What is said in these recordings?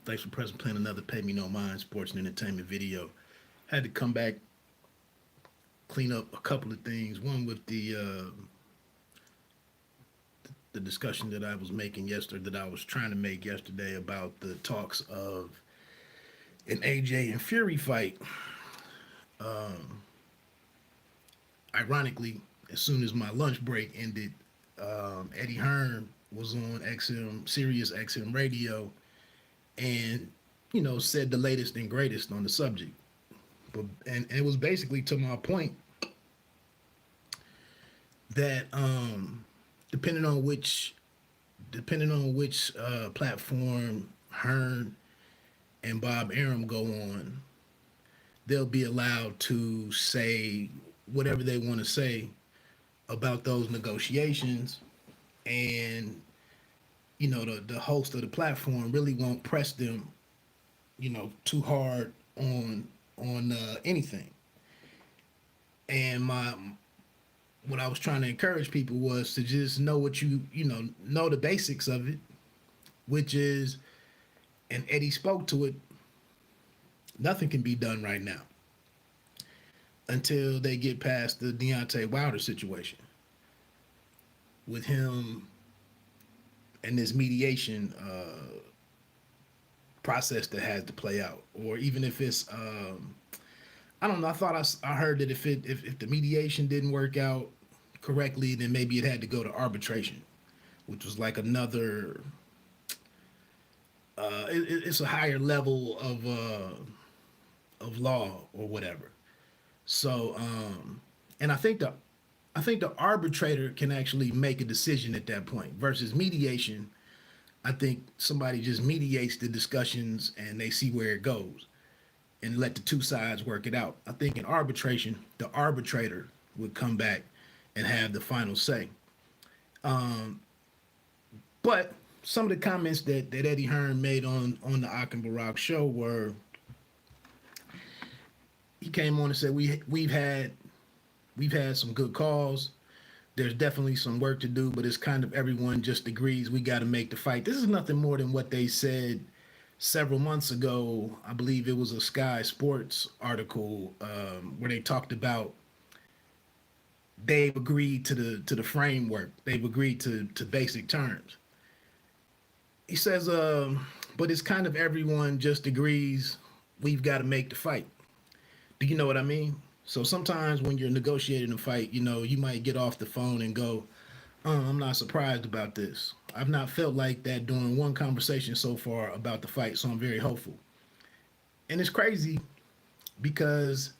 Thanks for pressing playing another Pay Me No Mind sports and entertainment video. Had to come back, clean up a couple of things. One with the discussion that I was making yesterday, that I was trying to make yesterday about the talks of an AJ and Fury fight. Ironically, as soon as my lunch break ended, Eddie Hearn was on XM, Sirius XM radio, and said the latest and greatest on the subject. But and it was basically to my point that depending on which platform Hearn and Bob Arum go on, they'll be allowed to say whatever they want to say about those negotiations, and the host of the platform really won't press them too hard on anything. And my what I was trying to encourage people was to just know what know the basics of it, which is, and Eddie spoke to it, nothing can be done right now until they get past the Deontay Wilder situation with him and this mediation process that has to play out. Or even if it's I don't know, I heard that if the mediation didn't work out correctly, then maybe it had to go to arbitration, which was like another it's a higher level of law or whatever. So and I think the arbitrator can actually make a decision at that point versus mediation. I think somebody just mediates the discussions and they see where it goes and let the two sides work it out. I think in arbitration, the arbitrator would come back and have the final say. But some of the comments that Eddie Hearn made on the Ak and Barak show were, he came on and said we've had some good calls. There's definitely some work to do, but it's kind of everyone just agrees we got to make the fight. This is nothing more than what they said several months ago. I believe it was a Sky Sports article where they talked about they've agreed to the framework. They've agreed to basic terms. He says, but it's kind of everyone just agrees we've got to make the fight. Do you know what I mean? So sometimes when you're negotiating a fight, you might get off the phone and go, I'm not surprised about this. I've not felt like that during one conversation so far about the fight, so I'm very hopeful. And it's crazy because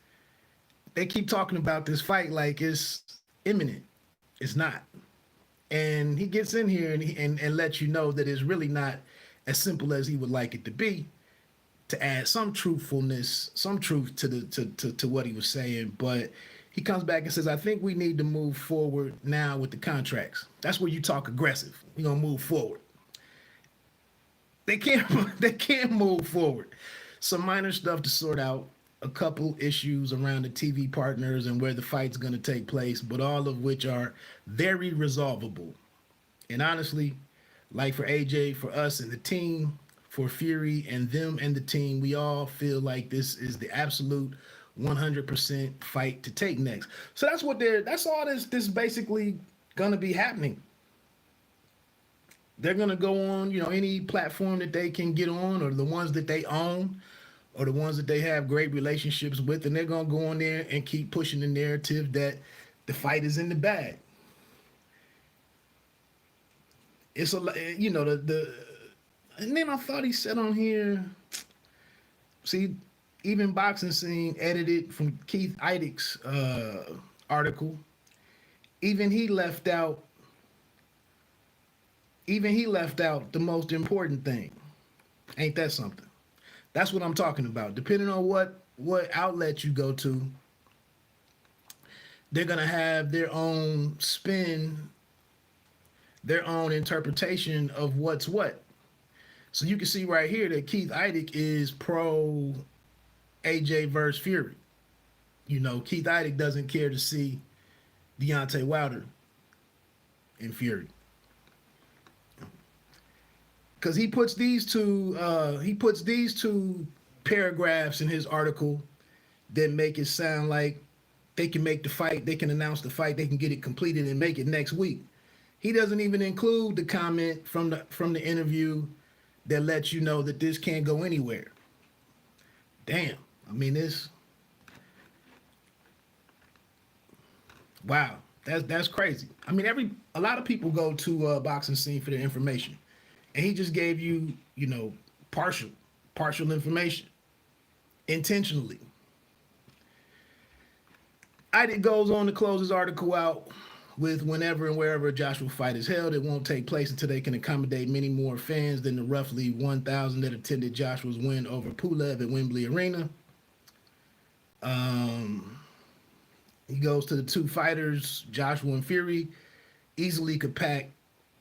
they keep talking about this fight like it's imminent. It's not. And he gets in here and lets you know that it's really not as simple as he would like it to be, to add some truthfulness, some truth to what he was saying. But he comes back and says, I think we need to move forward now with the contracts. That's where you talk aggressive. We're gonna move forward. They can't move forward. Some minor stuff to sort out, a couple issues around the TV partners and where the fight's gonna take place, but all of which are very resolvable. And honestly, like for AJ, for us and the team, for Fury and them and the team, we all feel like this is the absolute 100% fight to take next. So that's all this basically gonna be happening. They're gonna go on, any platform that they can get on, or the ones that they own, or the ones that they have great relationships with, and they're gonna go on there and keep pushing the narrative that the fight is in the bag. It's the and then I thought he said on here, see, even Boxing Scene edited from Keith Idec's article. Even he left out the most important thing. Ain't that something? That's what I'm talking about. Depending on what outlet you go to, they're gonna have their own spin, their own interpretation of what's what. So you can see right here that Keith Idec is pro AJ versus Fury. Keith Idec doesn't care to see Deontay Wilder and Fury. because he puts these two paragraphs in his article that make it sound like they can make the fight, they can announce the fight, they can get it completed and make it next week. He doesn't even include the comment from the interview that lets you know that this can't go anywhere. Damn. I mean, wow. That's crazy. I mean, a lot of people go to boxing scene for their information, and he just gave you, partial information intentionally. Idec goes on to close his article out with whenever and wherever a Joshua fight is held, it won't take place until they can accommodate many more fans than the roughly 1,000 that attended Joshua's win over Pulev at Wembley Arena. He goes to the two fighters, Joshua and Fury, easily could pack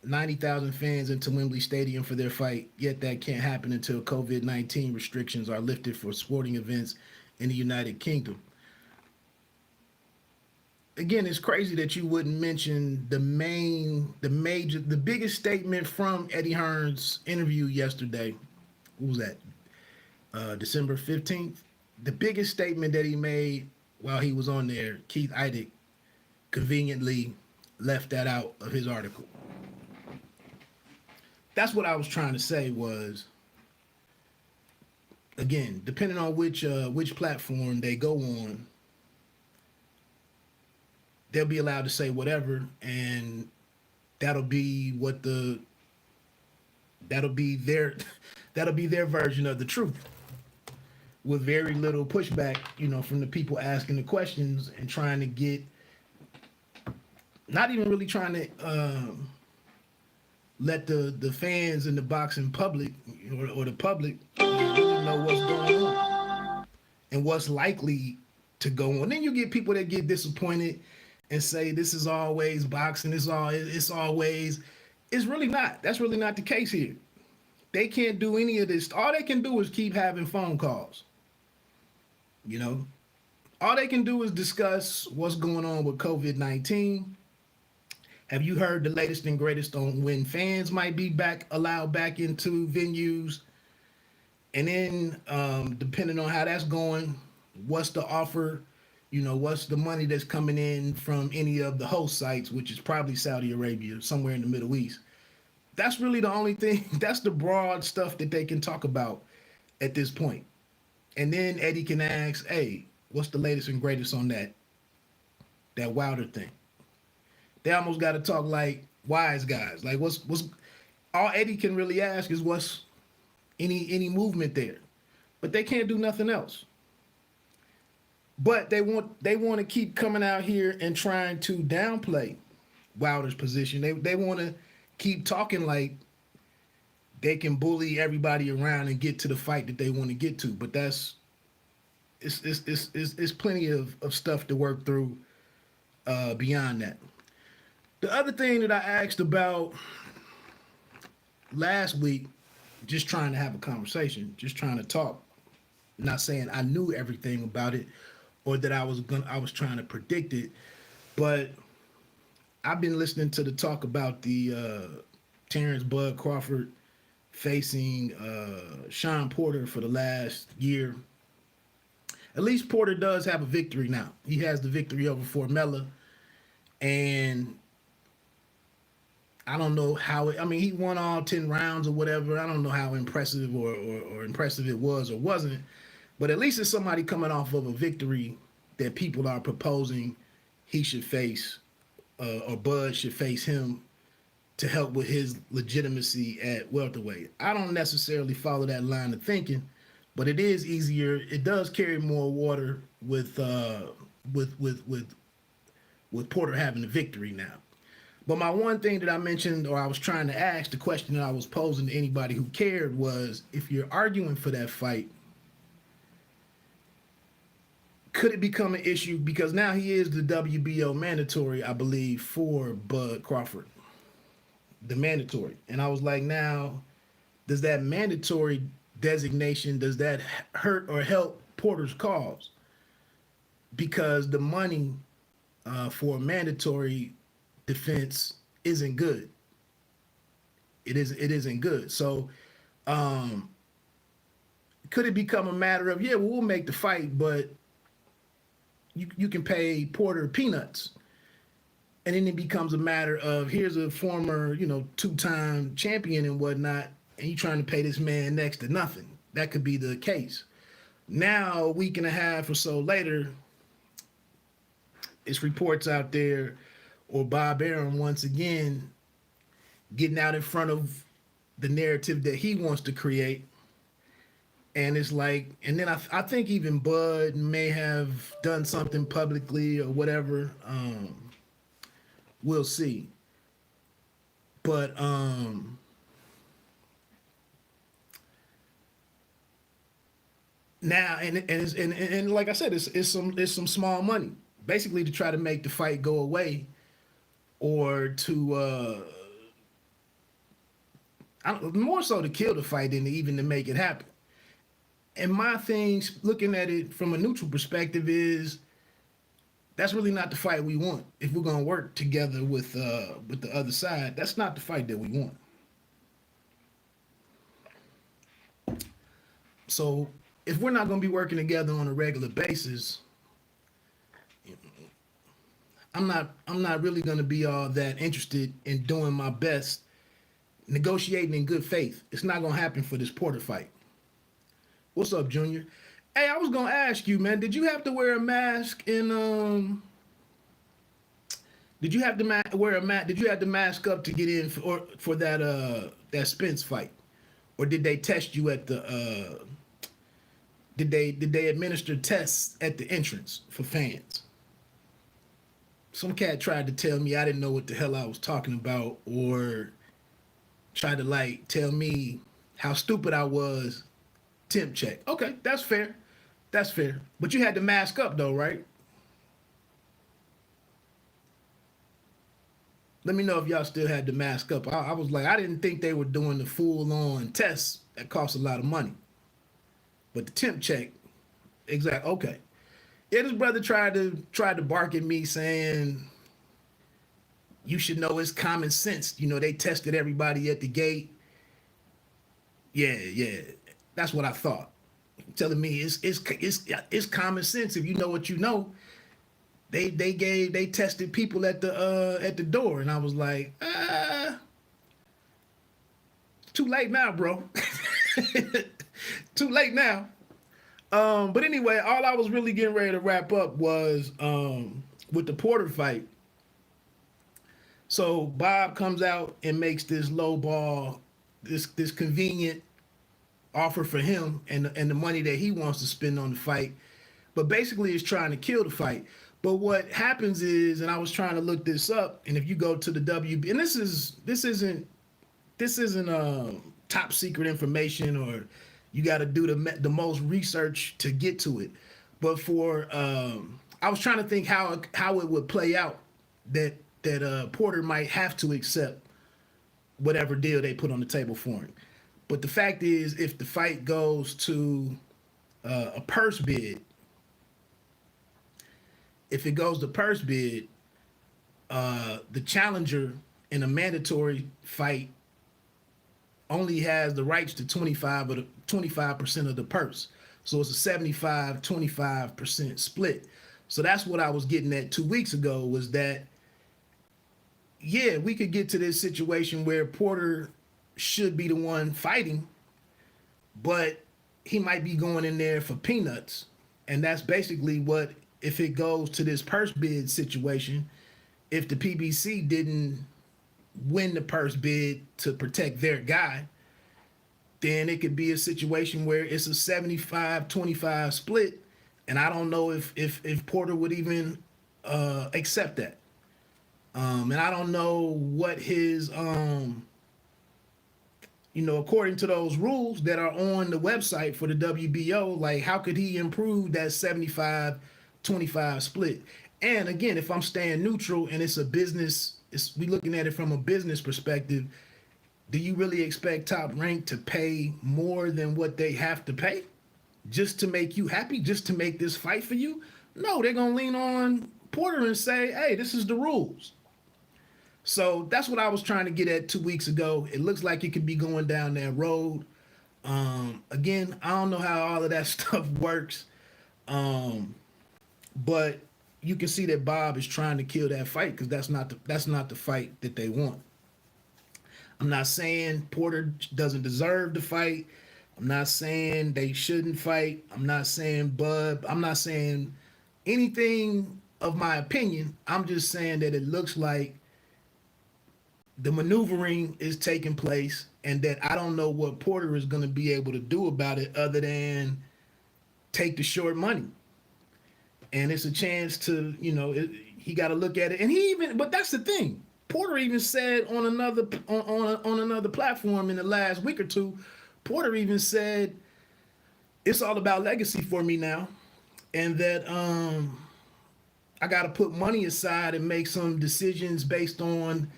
90,000 fans into Wembley Stadium for their fight, yet that can't happen until COVID-19 restrictions are lifted for sporting events in the United Kingdom. Again, it's crazy that you wouldn't mention the biggest statement from Eddie Hearn's interview yesterday. What was that? December 15th. The biggest statement that he made while he was on there, Keith Idec conveniently left that out of his article. That's what I was trying to say was, again, depending on which platform they go on, they'll be allowed to say whatever, and that'll be their version of the truth, with very little pushback, from the people asking the questions and trying to get, not even really trying to let the fans in the boxing public or the public really know what's going on and what's likely to go on. Then you get people that get disappointed and say this is always boxing, it's always. It's really not. That's really not the case here. They can't do any of this. All they can do is keep having phone calls. All they can do is discuss what's going on with COVID-19. Have you heard the latest and greatest on when fans might be allowed back into venues? And then, depending on how that's going, what's the offer? What's the money that's coming in from any of the host sites, which is probably Saudi Arabia, somewhere in the Middle East. That's really the only thing. That's the broad stuff that they can talk about at this point. And then Eddie can ask, hey, what's the latest and greatest on that Wilder thing? They almost got to talk like wise guys. Like what's all Eddie can really ask is what's any movement there. But they can't do nothing else. But they want to keep coming out here and trying to downplay Wilder's position. They want to keep talking like they can bully everybody around and get to the fight that they want to get to. But it's plenty of stuff to work through beyond that. The other thing that I asked about last week, just trying to have a conversation, just trying to talk, not saying I knew everything about it or that I was trying to predict it, but I've been listening to the talk about the Terence Bud Crawford facing Shawn Porter for the last year. At least Porter does have a victory now. He has the victory over Formella, and I don't know how he won all 10 rounds or whatever. I don't know how impressive or impressive it was or wasn't. But at least it's somebody coming off of a victory that people are proposing he should face, or Bud should face him to help with his legitimacy at welterweight. I don't necessarily follow that line of thinking, but it is easier. It does carry more water with Porter having the victory now. But my one thing that I mentioned, or I was trying to ask, the question that I was posing to anybody who cared was, if you're arguing for that fight, could it become an issue? Because now he is the WBO mandatory, I believe, for Bud Crawford. The mandatory. And I was like, now, does that mandatory designation, does that hurt or help Porter's cause? Because the money for a mandatory defense isn't good. it isn't good. So could it become a matter of, yeah, well, we'll make the fight, but you can pay Porter peanuts. And then it becomes a matter of, here's a former, two-time champion and whatnot, and you trying to pay this man next to nothing. That could be the case. Now, a week and a half or so later, it's reports out there, or Bob Arum once again getting out in front of the narrative that he wants to create. And it's like, and then I think even Bud may have done something publicly or whatever. We'll see. But now and like I said, it's some small money, basically to try to make the fight go away, or to more so to kill the fight than even to make it happen. And my things, looking at it from a neutral perspective, is that's really not the fight we want. If we're gonna work together with the other side, that's not the fight that we want. So if we're not gonna be working together on a regular basis, I'm not really gonna be all that interested in doing my best, negotiating in good faith. It's not gonna happen for this Porter fight. What's up, Junior? Hey, I was gonna ask you, man, did you have to wear a mask in Did you have to wear a mask? Did you have to mask up to get in for that Spence fight, or did they test you at the? Did they administer tests at the entrance for fans? Some cat tried to tell me I didn't know what the hell I was talking about, or tried to tell me how stupid I was. Temp check. Okay, that's fair. That's fair. But you had to mask up though, right? Let me know if y'all still had to mask up. I was like, I didn't think they were doing the full-on tests that cost a lot of money. But the temp check, exactly. Okay. Yeah, this brother tried to bark at me saying, you should know it's common sense. They tested everybody at the gate. Yeah. That's what I thought. Telling me it's common sense if you know what you know. They tested people at the door, and I was like, too late now, bro. Too late now. But anyway, all I was really getting ready to wrap up was with the Porter fight. So Bob comes out and makes this low ball, this convenient offer for him and the money that he wants to spend on the fight, but basically is trying to kill the fight. But what happens is, and I was trying to look this up, and if you go to the WB, and this isn't top secret information, or you got to do the most research to get to it. But for I was trying to think how it would play out that Porter might have to accept whatever deal they put on the table for him. But the fact is, if the fight goes to a purse bid, the challenger in a mandatory fight only has the rights to 25% of the purse. So it's a 75-25% split. So that's what I was getting at 2 weeks ago, was that, yeah, we could get to this situation where Porter should be the one fighting, but he might be going in there for peanuts. And that's basically what, if it goes to this purse bid situation, if the PBC didn't win the purse bid to protect their guy, then it could be a situation where it's a 75-25 split. And I don't know if Porter would even accept that. And I don't know what his according to those rules that are on the website for the WBO, like, how could he improve that 75-25 split? And again, if I'm staying neutral and it's a business, we looking at it from a business perspective, do you really expect Top Rank to pay more than what they have to pay just to make you happy, just to make this fight for you? No, they're going to lean on Porter and say, hey, this is the rules. So that's what I was trying to get at 2 weeks ago. It looks like it could be going down that road. Again, I don't know how all of that stuff works. But you can see that Bob is trying to kill that fight because that's not the fight that they want. I'm not saying Porter doesn't deserve the fight. I'm not saying they shouldn't fight. I'm not saying Bud. I'm not saying anything of my opinion. I'm just saying that it looks like the maneuvering is taking place and that I don't know what Porter is going to be able to do about it other than take the short money. And it's a chance to, he got to look at it. And but that's the thing. Porter even said on another platform in the last week or two, Porter even said it's all about legacy for me now, and that I got to put money aside and make some decisions based on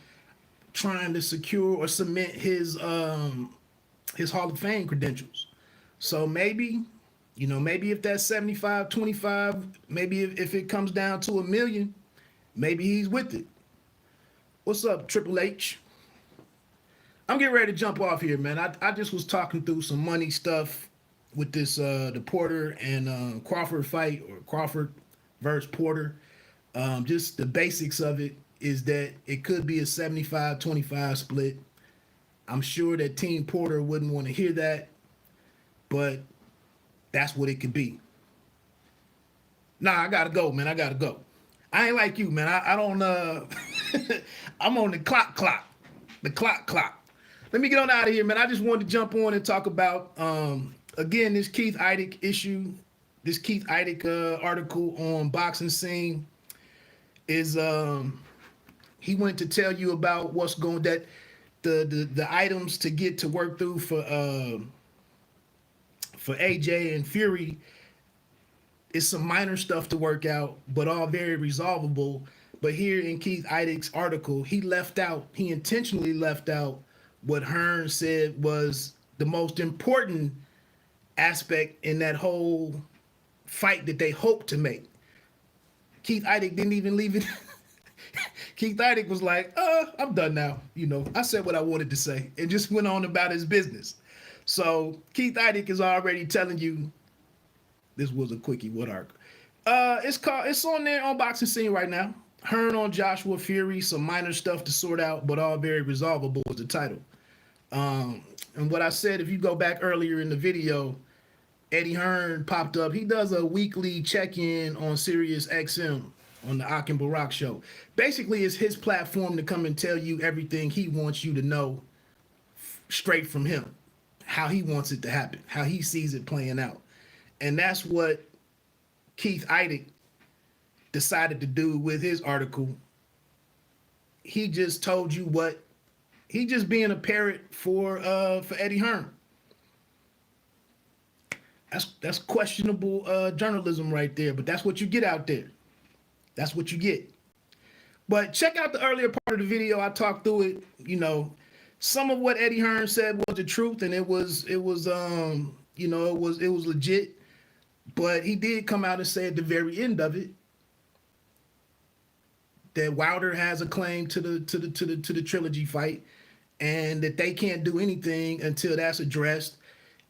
trying to secure or cement his Hall of Fame credentials. So maybe if that's 75-25, maybe if it comes down to $1 million, maybe he's with it. What's up, Triple H? I'm getting ready to jump off here, man. I just was talking through some money stuff with this the Porter and Crawford fight, or Crawford versus Porter. Just the basics of it is that it could be a 75-25 split. I'm sure that Team Porter wouldn't want to hear that, but that's what it could be. Nah, I gotta go, man. I gotta go. I ain't like you, man. I don't I'm on the clock. The clock. Let me get on out of here, man. I just wanted to jump on and talk about again this Keith Idec issue. This Keith Idec article on Boxing Scene is he went to tell you about what's going, that the items to get to work through for AJ and Fury is some minor stuff to work out, but all very resolvable. But here in Keith Idec's article, he intentionally left out what Hearn said was the most important aspect in that whole fight that they hoped to make. Keith Idec didn't even leave it. Keith Idec was like, I'm done now. I said what I wanted to say and just went on about his business. So Keith Idec is already telling you this was a quickie. What arc? It's on there on Boxing Scene right now. Hearn on Joshua Fury, some minor stuff to sort out, but all very resolvable is the title. And what I said, if you go back earlier in the video, Eddie Hearn popped up. He does a weekly check-in on Sirius XM on the Ak and Barak show. Basically, it's his platform to come and tell you everything he wants you to know straight from him, how he wants it to happen, how he sees it playing out. And that's what Keith Idec decided to do with his article. He just told you he just being a parrot for Eddie Hearn. That's questionable journalism right there, but that's what you get out there. That's what you get. But check out the earlier part of the video. I talked through it. Some of what Eddie Hearn said was the truth, and it was legit. But he did come out and say at the very end of it that Wilder has a claim to the trilogy fight, and that they can't do anything until that's addressed.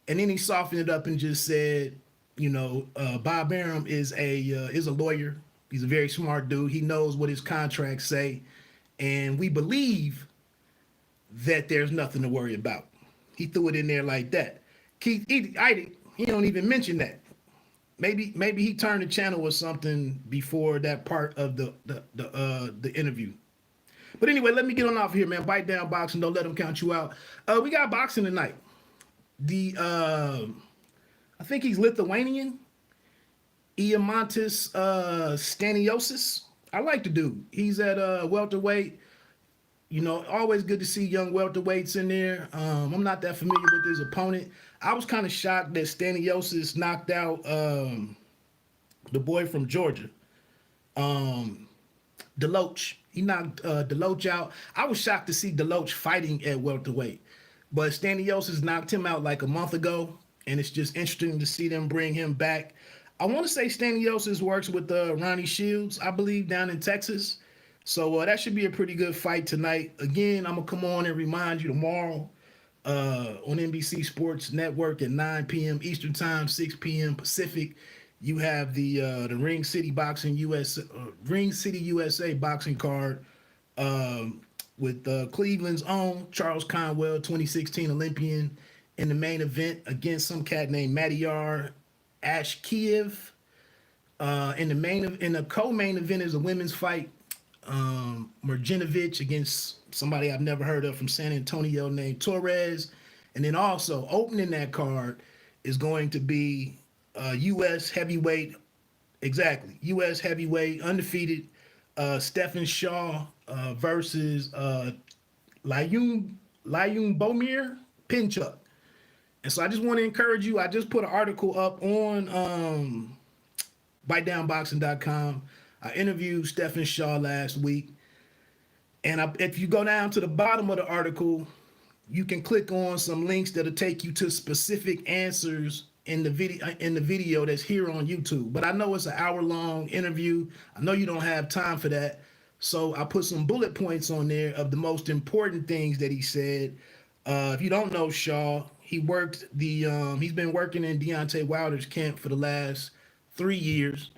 And then he softened it up and just said, Bob Arum is a lawyer. He's a very smart dude. He knows what his contracts say, and we believe that there's nothing to worry about. He threw it in there like that. Keith Idec, he don't even mention that. Maybe he turned the channel or something before that part of the interview. But anyway, let me get on off here, man. Bite down boxing. Don't let them count you out. We got boxing tonight. I think he's Lithuanian. Iomantis Staniosis. I like the dude. He's at welterweight. Always good to see young welterweights in there. I'm not that familiar with his opponent. I was kind of shocked that Staniosis knocked out the boy from Georgia, Deloach. He knocked Deloach out. I was shocked to see Deloach fighting at welterweight, but Staniosis knocked him out like a month ago, and it's just interesting to see them bring him back. I want to say Staniosis works with Ronnie Shields, I believe, down in Texas. So that should be a pretty good fight tonight. Again, I'm gonna come on and remind you tomorrow on NBC Sports Network at 9 p.m. Eastern Time, 6 p.m. Pacific. You have the Ring City USA boxing card with Cleveland's own Charles Conwell, 2016 Olympian, in the main event against some cat named Matyar Ashkiev. In the co-main event is a women's fight. Murjinovic against somebody I've never heard of from San Antonio named Torres. And then also opening that card is going to be U.S. heavyweight, U.S. heavyweight, undefeated Stephen Shaw versus Layun Bomir Pinchuk. And so I just want to encourage you. I just put an article up on BiteDownBoxing.com. I interviewed Stephen Shaw last week. And if you go down to the bottom of the article, you can click on some links that'll take you to specific answers in the video that's here on YouTube. But I know it's an hour-long interview. I know you don't have time for that. So I put some bullet points on there of the most important things that he said. If you don't know Shaw, he's been working in Deontay Wilder's camp for the last 3 years.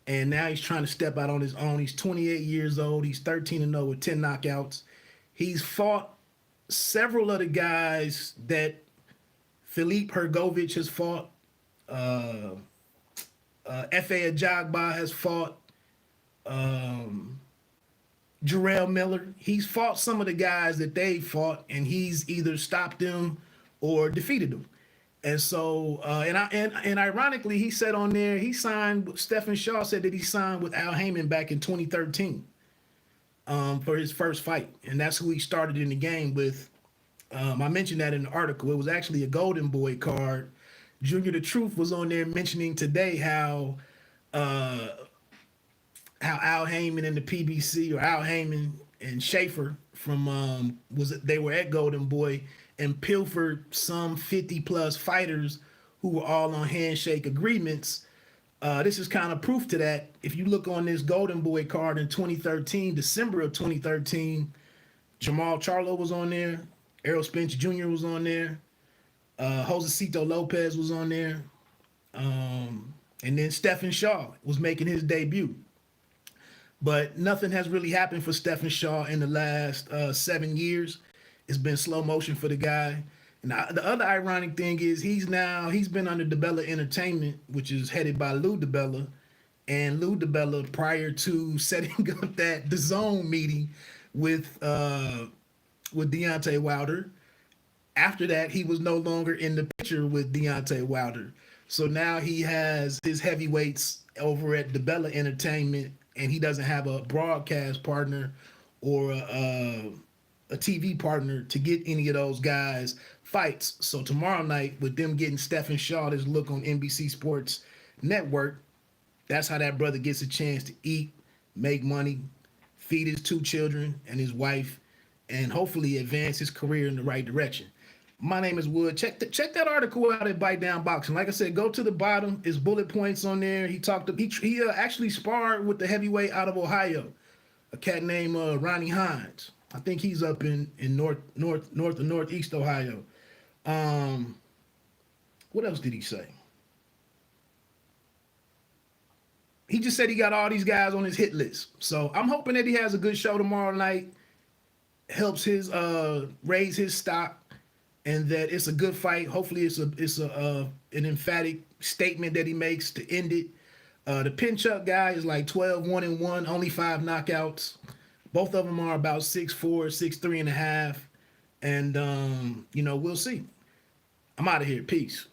And now he's trying to step out on his own. He's 28 years old. He's 13-0 with 10 knockouts. He's fought several of the guys that Filip Hrgovic has fought. Efe Ajagba has fought. Jarrell Miller. He's fought some of the guys that they fought, and he's either stopped them or defeated them. And so, and ironically, he said on there, Stephen Shaw said that he signed with Al Haymon back in 2013 for his first fight. And that's who he started in the game with. I mentioned that in the article. It was actually a Golden Boy card. Junior the Truth was on there mentioning today how Al Haymon and the PBC, or Al Haymon and Schaefer they were at Golden Boy and pilfered some 50+ fighters who were all on handshake agreements. This is kind of proof to that. If you look on this Golden Boy card in 2013, December of 2013, Jamal Charlo was on there. Errol Spence Jr. was on there. Josecito Lopez was on there. And then Stephen Shaw was making his debut. But nothing has really happened for Stephen Shaw in the last 7 years. It's been slow motion for the guy. And the other ironic thing is he's been under DiBella Entertainment, which is headed by Lou DiBella. And Lou DiBella, prior to setting up that DAZN meeting with Deontay Wilder, after that, he was no longer in the picture with Deontay Wilder. So now he has his heavyweights over at DiBella Entertainment, and he doesn't have a broadcast partner or a TV partner to get any of those guys fights. So tomorrow night, with them getting Stephen Shaw this look on NBC Sports Network, that's how that brother gets a chance to eat, make money, feed his 2 children and his wife, and hopefully advance his career in the right direction. My name is Wood. Check that article out at Bite Down Boxing. Like I said, go to the bottom. It's bullet points on there. He actually sparred with the heavyweight out of Ohio, a cat named Ronnie Hines. I think he's up in north or northeast Ohio. What else did he say? He just said he got all these guys on his hit list. So I'm hoping that he has a good show tomorrow night, helps his raise his stock, and that it's a good fight. Hopefully it's an emphatic statement that he makes to end it. The Pinchuk guy is like 12-1-1, only 5 knockouts. Both of them are about 6'4", 6'3.5". And we'll see. I'm out of here. Peace.